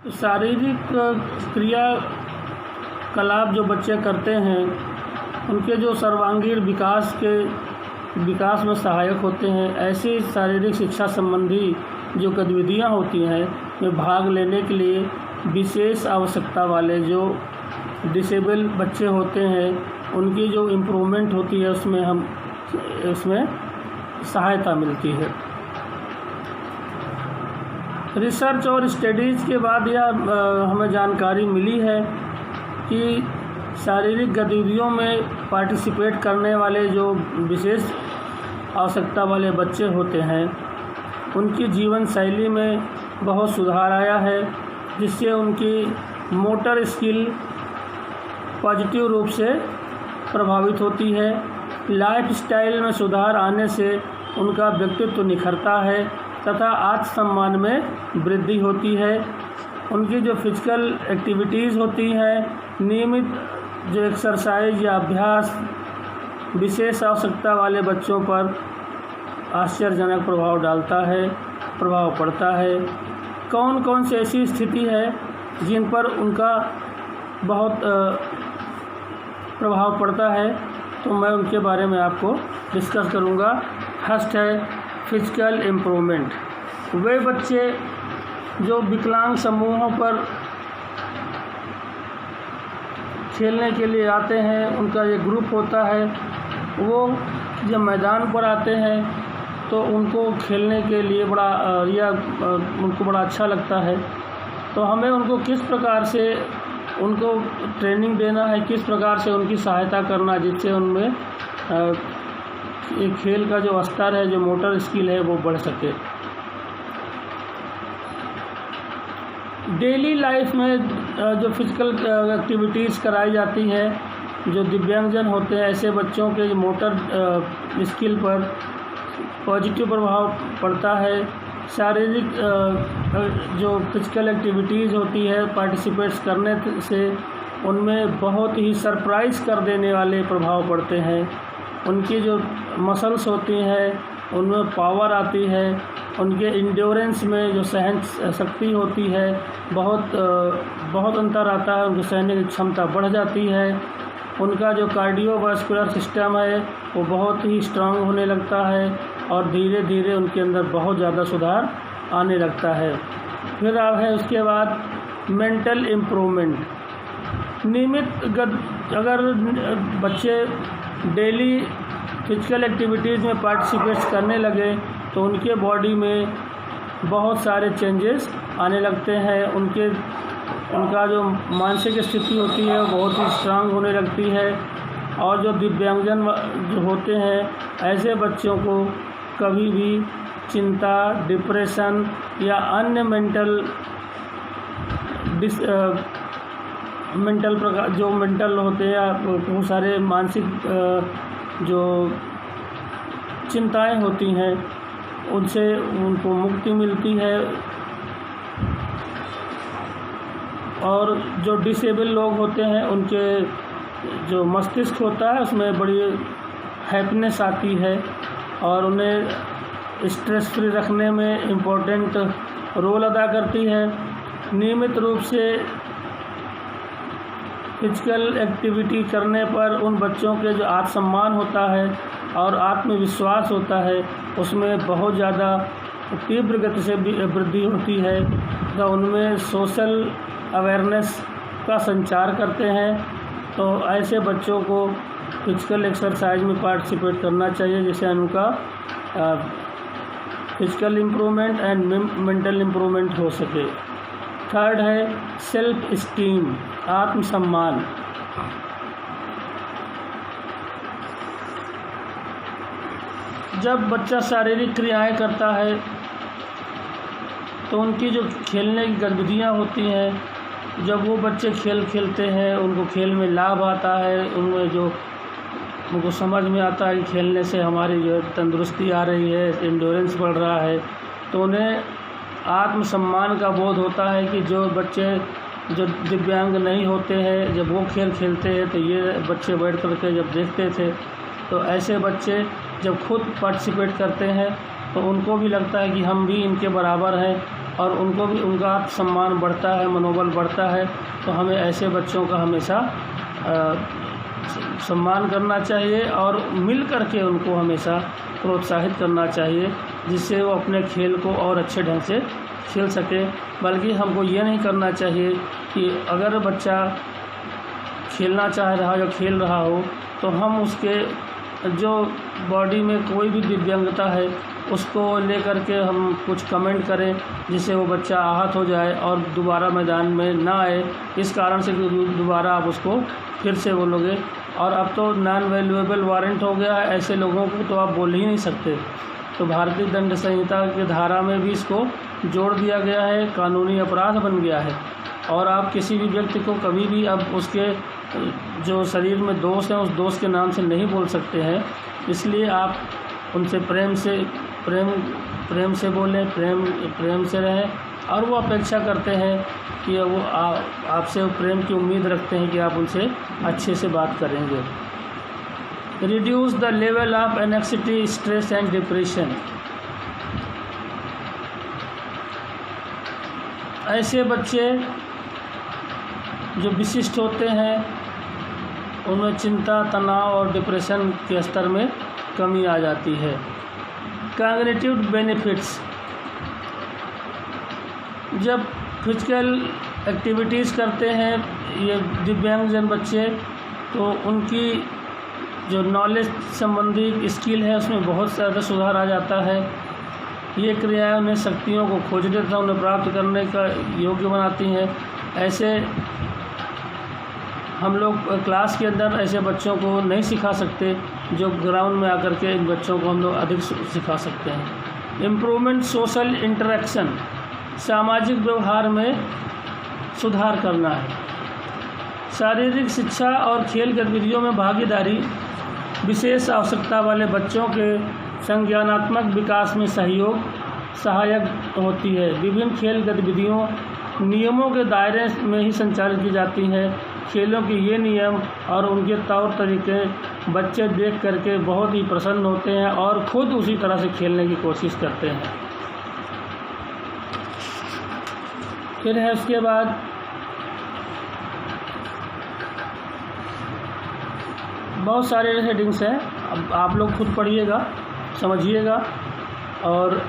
शारीरिक क्रियाकलाप जो बच्चे करते हैं उनके जो सर्वांगीण विकास में सहायक होते हैं। ऐसी शारीरिक शिक्षा संबंधी जो गतिविधियां होती हैं में भाग लेने के लिए विशेष आवश्यकता वाले जो डिसेबल बच्चे होते हैं उनकी जो इम्प्रूवमेंट होती है उसमें सहायता मिलती है। रिसर्च और स्टडीज़ के बाद यह हमें जानकारी मिली है कि शारीरिक गतिविधियों में पार्टिसिपेट करने वाले जो विशेष आवश्यकता वाले बच्चे होते हैं उनकी जीवन शैली में बहुत सुधार आया है, जिससे उनकी मोटर स्किल पॉजिटिव रूप से प्रभावित होती है। लाइफस्टाइल में सुधार आने से उनका व्यक्तित्व निखरता है तथा आत्मसम्मान में वृद्धि होती है। उनकी जो फिजिकल एक्टिविटीज़ होती हैं, नियमित जो एक्सरसाइज या अभ्यास विशेष आवश्यकता वाले बच्चों पर आश्चर्यजनक प्रभाव पड़ता है। कौन कौन सी ऐसी स्थिति है जिन पर उनका बहुत प्रभाव पड़ता है, तो मैं उनके बारे में आपको डिस्कस करूँगा। फर्स्ट है फिजिकल इम्प्रूवमेंट। वे बच्चे जो विकलांग समूहों पर खेलने के लिए आते हैं, उनका ये ग्रुप होता है, वो जब मैदान पर आते हैं तो उनको खेलने के लिए उनको बड़ा अच्छा लगता है। तो हमें उनको किस प्रकार से उनको ट्रेनिंग देना है, किस प्रकार से उनकी सहायता करना, जिससे उनमें एक खेल का जो स्तर है, जो मोटर स्किल है, वो बढ़ सके। डेली लाइफ में जो फिजिकल एक्टिविटीज़ कराई जाती है, जो दिव्यांगजन होते हैं ऐसे बच्चों के मोटर स्किल पर पॉजिटिव प्रभाव पड़ता है। शारीरिक जो फिजिकल एक्टिविटीज़ होती है पार्टिसिपेट्स करने से उनमें बहुत ही सरप्राइज़ कर देने वाले प्रभाव पड़ते हैं। उनकी जो मसल्स होती हैं उनमें पावर आती है, उनके इंड्योरेंस में जो सहन शक्ति होती है बहुत अंतर आता है, उनकी सहने की क्षमता बढ़ जाती है। उनका जो कार्डियोवास्कुलर सिस्टम है वो बहुत ही स्ट्रांग होने लगता है और धीरे धीरे उनके अंदर बहुत ज़्यादा सुधार आने लगता है। फिर है उसके बाद मेंटल इम्प्रूवमेंट। नियमित अगर बच्चे डेली फिजिकल एक्टिविटीज़ में पार्टिसिपेट करने लगे तो उनके बॉडी में बहुत सारे चेंजेस आने लगते हैं। उनका जो मानसिक स्थिति होती है वो बहुत ही स्ट्रांग होने लगती है। और जो दिव्यांगजन जो होते हैं ऐसे बच्चों को कभी भी चिंता, डिप्रेशन या अन्य मेंटल होते हैं, बहुत सारे मानसिक जो चिंताएं होती हैं उनसे उनको मुक्ति मिलती है। और जो डिसेबल लोग होते हैं उनके जो मस्तिष्क होता है उसमें बड़ी हैप्पीनेस आती है और उन्हें स्ट्रेस फ्री रखने में इम्पोर्टेंट रोल अदा करती है। नियमित रूप से फिजिकल एक्टिविटी करने पर उन बच्चों के जो आत्मसम्मान होता है और आत्मविश्वास होता है उसमें बहुत ज़्यादा तीव्र गति से वृद्धि होती है। तो उनमें सोशल अवेयरनेस का संचार करते हैं। तो ऐसे बच्चों को फिजिकल एक्सरसाइज में पार्टिसिपेट करना चाहिए, जिससे उनका physical improvement and mental improvement हो सके। थर्ड है सेल्फ इस्टीम, आत्मसम्मान। जब बच्चा शारीरिक क्रियाएं करता है तो उनकी जो खेलने की गतिविधियां होती हैं, जब वो बच्चे खेल खेलते हैं उनको खेल में लाभ आता है, उनको समझ में आता है कि खेलने से हमारी जो तंदुरुस्ती आ रही है, एंड्योरेंस बढ़ रहा है, तो उन्हें आत्मसम्मान का बोध होता है कि जो बच्चे जो दिव्यांग नहीं होते हैं जब वो खेल खेलते हैं तो ये बच्चे बैठ कर के जब देखते थे, तो ऐसे बच्चे जब खुद पार्टिसिपेट करते हैं तो उनको भी लगता है कि हम भी इनके बराबर हैं और उनको भी उनका आत्मसम्मान बढ़ता है, मनोबल बढ़ता है। तो हमें ऐसे बच्चों का हमेशा सम्मान करना चाहिए और मिल कर के उनको हमेशा प्रोत्साहित करना चाहिए, जिससे वो अपने खेल को और अच्छे ढंग से खेल सके। बल्कि हमको ये नहीं करना चाहिए कि अगर बच्चा खेलना चाह रहा है या खेल रहा हो तो हम उसके जो बॉडी में कोई भी दिव्यांगता है उसको लेकर के हम कुछ कमेंट करें जिससे वो बच्चा आहत हो जाए और दोबारा मैदान में ना आए। इस कारण से दोबारा आप उसको फिर से बोलोगे। और अब तो नॉन वैल्यूएबल वारंट हो गया है, ऐसे लोगों को तो आप बोल ही नहीं सकते। तो भारतीय दंड संहिता की धारा में भी इसको जोड़ दिया गया है, कानूनी अपराध बन गया है। और आप किसी भी व्यक्ति को कभी भी अब उसके जो शरीर में दोष है उस दोष के नाम से नहीं बोल सकते हैं। इसलिए आप उनसे प्रेम से बोलें, प्रेम से रहें। और वो अपेक्षा करते हैं कि वो आपसे प्रेम की उम्मीद रखते हैं कि आप उनसे अच्छे से बात करेंगे। Reduce the level of anxiety, stress and depression. ऐसे बच्चे जो विशिष्ट होते हैं उनमें चिंता, तनाव और डिप्रेशन के स्तर में कमी आ जाती है। Cognitive benefits. जब फिजिकल एक्टिविटीज़ करते हैं ये दिव्यांगजन बच्चे तो उनकी जो नॉलेज संबंधी स्किल है उसमें बहुत ज़्यादा सुधार आ जाता है। ये क्रियाएं उन्हें शक्तियों को खोजने तथा उन्हें प्राप्त करने का योग्य बनाती हैं। ऐसे हम लोग क्लास के अंदर ऐसे बच्चों को नहीं सिखा सकते जो ग्राउंड में आकर के इन बच्चों को हम लोग अधिक सिखा सकते हैं। Improvement social interaction. सामाजिक व्यवहार में सुधार करना है। शारीरिक शिक्षा और खेल गतिविधियों में भागीदारी विशेष आवश्यकता वाले बच्चों के संज्ञानात्मक विकास में सहायक होती है। विभिन्न खेल गतिविधियों नियमों के दायरे में ही संचालित की जाती हैं। खेलों के ये नियम और उनके तौर तरीके बच्चे देख करके बहुत ही प्रसन्न होते हैं और खुद उसी तरह से खेलने की कोशिश करते हैं। फिर है उसके बाद बहुत सारे हेडिंग्स हैं, अब आप लोग खुद पढ़िएगा, समझिएगा। और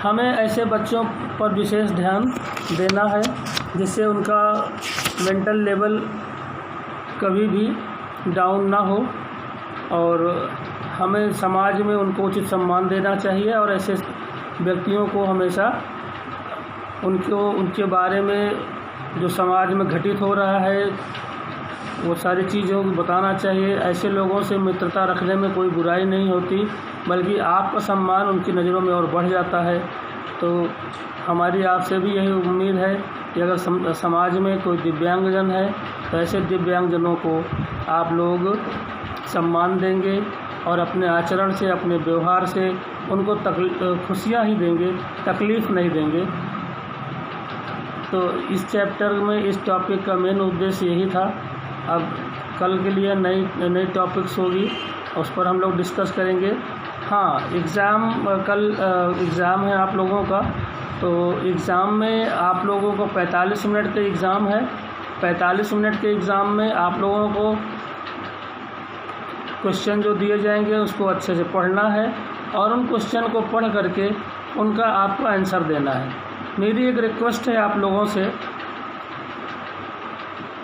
हमें ऐसे बच्चों पर विशेष ध्यान देना है जिससे उनका मेंटल लेवल कभी भी डाउन ना हो। और हमें समाज में उनको उचित सम्मान देना चाहिए और ऐसे व्यक्तियों को हमेशा उनके बारे में जो समाज में घटित हो रहा है वो सारी चीज़ों को बताना चाहिए। ऐसे लोगों से मित्रता रखने में कोई बुराई नहीं होती, बल्कि आपका सम्मान उनकी नज़रों में और बढ़ जाता है। तो हमारी आपसे भी यही उम्मीद है कि अगर समाज में कोई दिव्यांगजन है तो ऐसे दिव्यांगजनों को आप लोग सम्मान देंगे और अपने आचरण से, अपने व्यवहार से उनको खुशियाँ ही देंगे, तकलीफ़ नहीं देंगे। तो इस चैप्टर में इस टॉपिक का मेन उद्देश्य यही था। अब कल के लिए नई टॉपिक्स होगी, उस पर हम लोग डिस्कस करेंगे। हाँ, कल एग्ज़ाम है आप लोगों का, तो एग्ज़ाम में आप लोगों को 45 मिनट के एग्ज़ाम है। 45 मिनट के एग्ज़ाम में आप लोगों को क्वेश्चन जो दिए जाएंगे उसको अच्छे से पढ़ना है और उन क्वेश्चन को पढ़ करके उनका आपको आंसर देना है। मेरी एक रिक्वेस्ट है आप लोगों से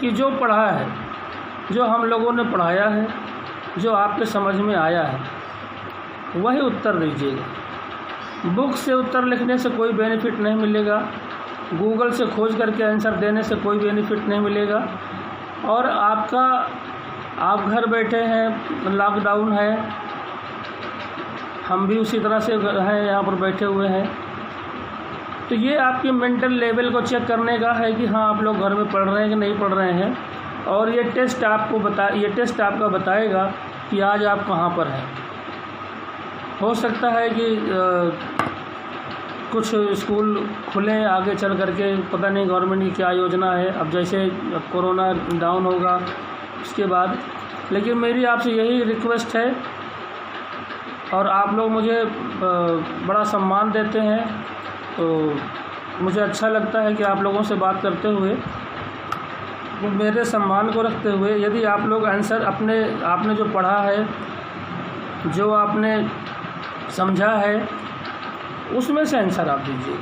कि जो पढ़ा है, जो हम लोगों ने पढ़ाया है, जो आपके समझ में आया है वही उत्तर दीजिएगा। बुक से उत्तर लिखने से कोई बेनिफिट नहीं मिलेगा, गूगल से खोज करके आंसर देने से कोई बेनिफिट नहीं मिलेगा। और आप घर बैठे हैं, लॉकडाउन है, हम भी उसी तरह से हैं, यहाँ पर बैठे हुए हैं। तो ये आपके मेंटल लेवल को चेक करने का है कि हाँ आप लोग घर में पढ़ रहे हैं कि नहीं पढ़ रहे हैं। और ये टेस्ट आपका बताएगा कि आज आप कहाँ पर हैं। हो सकता है कि कुछ स्कूल खुलें आगे चल करके, पता नहीं गवर्नमेंट की क्या योजना है, अब जैसे कोरोना डाउन होगा उसके बाद। लेकिन मेरी आपसे यही रिक्वेस्ट है और आप लोग मुझे बड़ा सम्मान देते हैं, तो मुझे अच्छा लगता है कि आप लोगों से बात करते हुए मेरे सम्मान को रखते हुए यदि आप लोग आंसर आपने जो पढ़ा है, जो आपने समझा है, उसमें से आंसर आप दीजिए।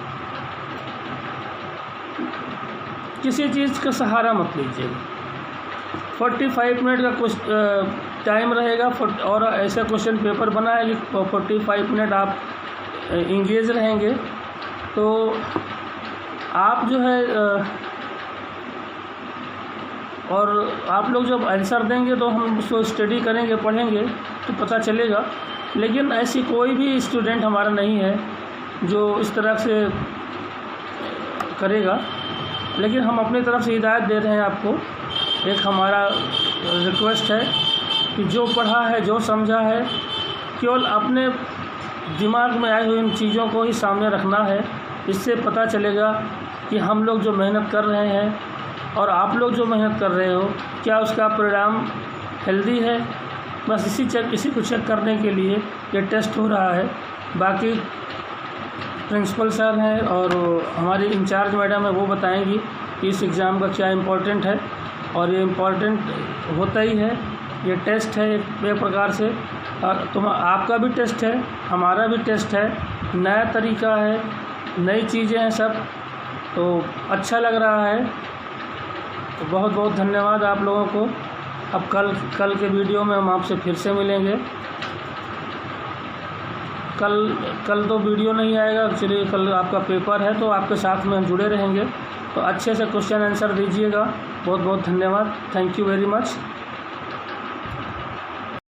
किसी चीज़ का सहारा मत लीजिए। 45 मिनट का कुछ टाइम रहेगा और ऐसा क्वेश्चन पेपर बना है कि 45 मिनट आप इंगेज रहेंगे, तो आप जो है और आप लोग जब आंसर देंगे तो हम उसको स्टडी करेंगे, पढ़ेंगे तो पता चलेगा। लेकिन ऐसी कोई भी स्टूडेंट हमारा नहीं है जो इस तरह से करेगा, लेकिन हम अपनी तरफ से हिदायत दे रहे हैं आपको। एक हमारा रिक्वेस्ट है कि जो पढ़ा है, जो समझा है, केवल अपने दिमाग में आई हुई इन चीज़ों को ही सामने रखना है। इससे पता चलेगा कि हम लोग जो मेहनत कर रहे हैं और आप लोग जो मेहनत कर रहे हो, क्या उसका परिणाम हेल्दी है। बस इसी को चेक करने के लिए ये टेस्ट हो रहा है। बाकी प्रिंसिपल सर हैं और हमारी इंचार्ज मैडम है, वो बताएंगी कि इस एग्ज़ाम का क्या इम्पोर्टेंट है। और ये इम्पोर्टेंट होता ही है, ये टेस्ट है एक प्रकार से। और आपका भी टेस्ट है, हमारा भी टेस्ट है, नया तरीका है, नई चीज़ें हैं सब, तो अच्छा लग रहा है। तो बहुत बहुत धन्यवाद आप लोगों को। अब कल के वीडियो में हम आपसे फिर से मिलेंगे। कल तो वीडियो नहीं आएगा, एक्चुअली कल आपका पेपर है, तो आपके साथ में हम जुड़े रहेंगे। तो अच्छे से क्वेश्चन आंसर दीजिएगा। बहुत बहुत धन्यवाद। Thank you very much.